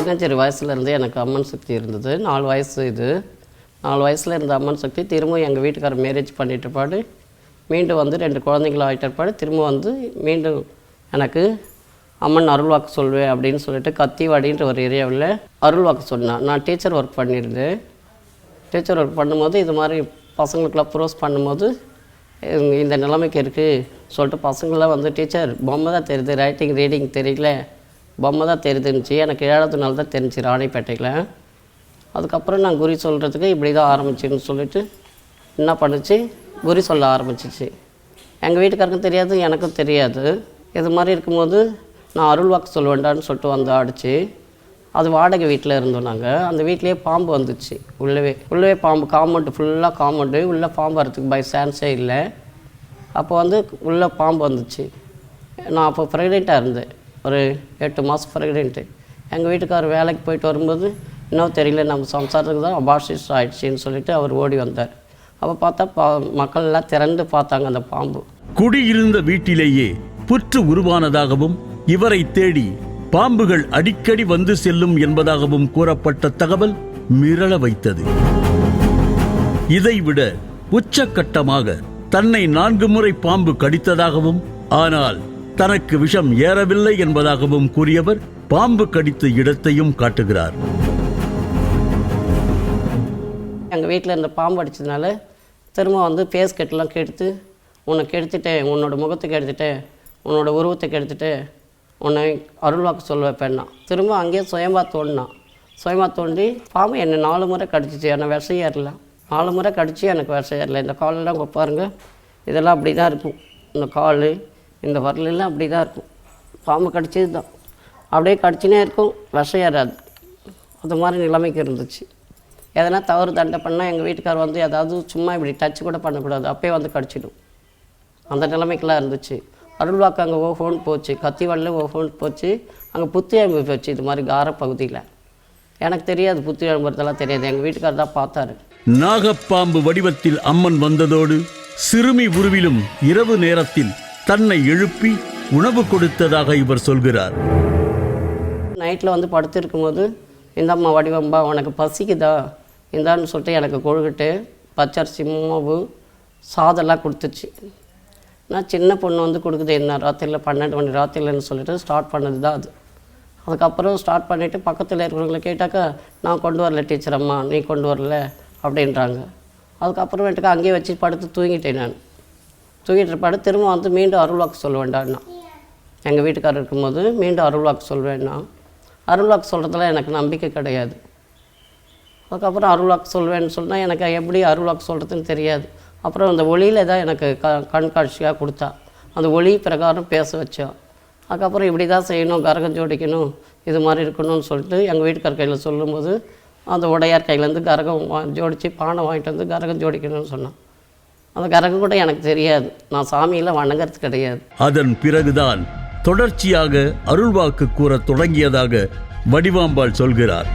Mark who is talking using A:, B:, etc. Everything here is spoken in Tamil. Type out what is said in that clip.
A: சின்னஞ்சிறு வயசுலேருந்தே எனக்கு அம்மன் சக்தி இருந்தது. 4 வயசு இது. 4 வயசில் இருந்த அம்மன் சக்தி திரும்ப எங்கள் வீட்டுக்காரர் மேரேஜ் பண்ணிட்ட பாடு மீண்டும் வந்து 2 குழந்தைங்களும் ஆகிட்ட பாடு திரும்ப வந்து மீண்டும் எனக்கு அம்மன் அருள்வாக்கு சொல்வேன் அப்படின்னு சொல்லிட்டு கத்திவாடின்ற ஒரு ஏரியாவில் அருள்வாக்கு சொன்னான். நான் டீச்சர் ஒர்க் பண்ணியிருந்தேன். டீச்சர் ஒர்க் பண்ணும்போது இது மாதிரி பசங்களுக்கெல்லாம் ப்ரோஸ் பண்ணும்போது இந்த நிலைமைக்கு இருக்குது சொல்லிட்டு பசங்களாம் வந்து டீச்சர் பொம்மை தான் தெரியுது, ரைட்டிங் ரீடிங் தெரியல, பொம்மை தான் தெரிஞ்சுச்சு. எனக்கு 7வது நாள் தான் தெரிஞ்சு ராணிப்பேட்டையில். அதுக்கப்புறம் நான் குறி சொல்கிறதுக்கு இப்படி தான் ஆரம்பிச்சின்னு சொல்லிட்டு என்ன பண்ணுச்சு, குறி சொல்ல ஆரம்பிச்சிச்சு. எங்கள் வீட்டுக்காருக்கும் தெரியாது, எனக்கும் தெரியாது. இது மாதிரி இருக்கும்போது நான் அருள்வாக்கு சொல்வேண்டான்னு சொல்லிட்டு வந்து அடிச்சு, அது வாடகை வீட்டில் இருந்தோம் நாங்கள். அந்த வீட்லேயே பாம்பு வந்துச்சு. உள்ளவே பாம்பு, காம்பவுண்டு ஃபுல்லாக காம்பவுண்டு, உள்ளே பாம்பு வரத்துக்கு பை சான்ஸே இல்லை. அப்போ வந்து உள்ளே பாம்பு வந்துச்சு. நான் அப்போ ப்ரெக்னெண்ட்டாக இருந்தேன், ஒரு 8 மாதம் ப்ரெக்னென்ட்டு. எங்கள் வீட்டுக்காரர் வேலைக்கு போயிட்டு வரும்போது இன்னும் தெரியல, நம்ம சம்சாரத்துக்கு தான் அபார்ஷிஸ் ஆகிடுச்சின்னு சொல்லிட்டு அவர் ஓடி வந்தார். அப்போ பார்த்தா மக்கள் எல்லாம் திரண்டு பார்த்தாங்க அந்த பாம்பு.
B: குடியிருந்த வீட்டிலேயே புற்று உருவானதாகவும் இவரை தேடி பாம்புகள் அடிக்கடி வந்து செல்லும் என்பதாகவும் கூறப்பட்ட தகவல் மிரள வைத்தது. இதைவிட உச்சக்கட்டமாக தன்னை 4 முறை பாம்பு கடித்ததாகவும் ஆனால் தனக்கு விஷம் ஏறவில்லை என்பதாகவும் கூறியவர் பாம்பு கடித்த இடத்தையும் காட்டுகிறார்.
A: எங்கள் வீட்டில் இந்த பாம்பு அடித்ததுனால திரும்ப வந்து ஃபேஸ் கட்டெலாம் கெடுத்து, உன்னை கெடுத்துட்டேன், உன்னோட முகத்தை கெடுத்துட்டேன், உன்னோட உருவத்தை கெடுத்துட்டேன், உன்னை அருள்வாக்கு சொல்ல வைப்பேன்னா திரும்ப அங்கேயே சுயமாக தோண்டினான். சுயமாக தோண்டி பாம்பு என்னை 4 முறை கடிச்சிச்சு. என்னை விஷம் ஏறல. 4 முறை கடிச்சு எனக்கு விஷம் ஏறல. இந்த காலெல்லாம் பாருங்க, இதெல்லாம் அப்படி தான் இருக்கும். இந்த கால், இந்த வரலெல்லாம் அப்படி தான் இருக்கும். பாம்பு கடிச்சது தான் அப்படியே கடிச்சினே இருக்கும், விஷம் ஏறாது. அது மாதிரி நிலைமைக்கு இருந்துச்சு. எதனா தவறு தண்டை பண்ணால் எங்கள் வீட்டுக்கார் வந்து ஏதாவது சும்மா இப்படி டச் கூட பண்ணக்கூடாது, அப்போயே வந்து கடிச்சிடும். அந்த நிலைமைக்கெல்லாம் இருந்துச்சு. அருள்வாக்கு அங்கே ஓஹோன்னு போச்சு, கத்திவாடில் ஓஹோன்னு போச்சு. அங்கே புத்தி எழும்பு போச்சு. இது மாதிரி கார பகுதியில் எனக்கு தெரியாது, புத்தி எழும்புறதெல்லாம் தெரியாது. எங்கள் வீட்டுக்காரர் தான் பார்த்தாரு.
B: நாகப்பாம்பு வடிவத்தில் அம்மன் வந்ததோடு சிறுமி உருவிலும் இரவு நேரத்தில் தன்னை எழுப்பி உணவு கொடுத்ததாக இவர் சொல்கிறார்.
A: நைட்டில் வந்து படுத்திருக்கும் போது இந்த அம்மா வடிவம்பா உனக்கு பசிக்குதா இந்தான்னு சொல்லிட்டு எனக்கு கொழுகிட்டு பச்சரிசி மாவு சாதெல்லாம் கொடுத்துச்சு. நான் சின்ன பொண்ணு வந்து கொடுக்குது, என்ன ராத்திரியில் 12 மணி ராத்திரிலன்னு சொல்லிட்டு ஸ்டார்ட் பண்ணது தான் அது. அதுக்கப்புறம் ஸ்டார்ட் பண்ணிவிட்டு பக்கத்தில் இருக்கிறவங்களை கேட்டாக்கா நான் கொண்டு வரல டீச்சர் அம்மா, நீ கொண்டு வரல அப்படின்றாங்க. அதுக்கப்புறமேட்டுக்கு அங்கேயே வச்சு படுத்து தூங்கிட்டேன். நான் தூங்கிட்டு படுத்து திரும்ப வந்து மீண்டும் அருள்வாக்கு சொல்ல வேண்டான்னா, எங்கள் வீட்டுக்காரர் இருக்கும்போது மீண்டும் அருள்வாக்கு சொல்வேன்னா, அருள்வாக்கு சொல்கிறதுல எனக்கு நம்பிக்கை கிடையாது. அதுக்கப்புறம் அருள்வாக்கு சொல்வேன்னு சொன்னால் எனக்கு எப்படி அருள்வாக்கு சொல்கிறதுன்னு தெரியாது. அப்புறம் அந்த ஒளியில் தான் எனக்கு கண்காட்சியாக கொடுத்தா, அந்த ஒளி பிரகாரம் பேச வச்சா. அதுக்கப்புறம் இப்படி தான் செய்யணும், கரகம் ஜோடிக்கணும், இது மாதிரி இருக்கணும்னு சொல்லிட்டு எங்கள் வீட்டுக்கார் கையில் சொல்லும்போது அந்த உடையார் கையிலேருந்து கரகம் ஜோடித்து பானை வாங்கிட்டு வந்து கரகம் ஜோடிக்கணும்னு சொன்னான். அந்த கரகம் கூட எனக்கு தெரியாது, நான் சாமியில் வணங்கிறது கிடையாது.
B: அதன் பிறகுதான் தொடர்ச்சியாக அருள்வாக்கு கூற தொடங்கியதாக வடிவாம்பாள் சொல்கிறார்.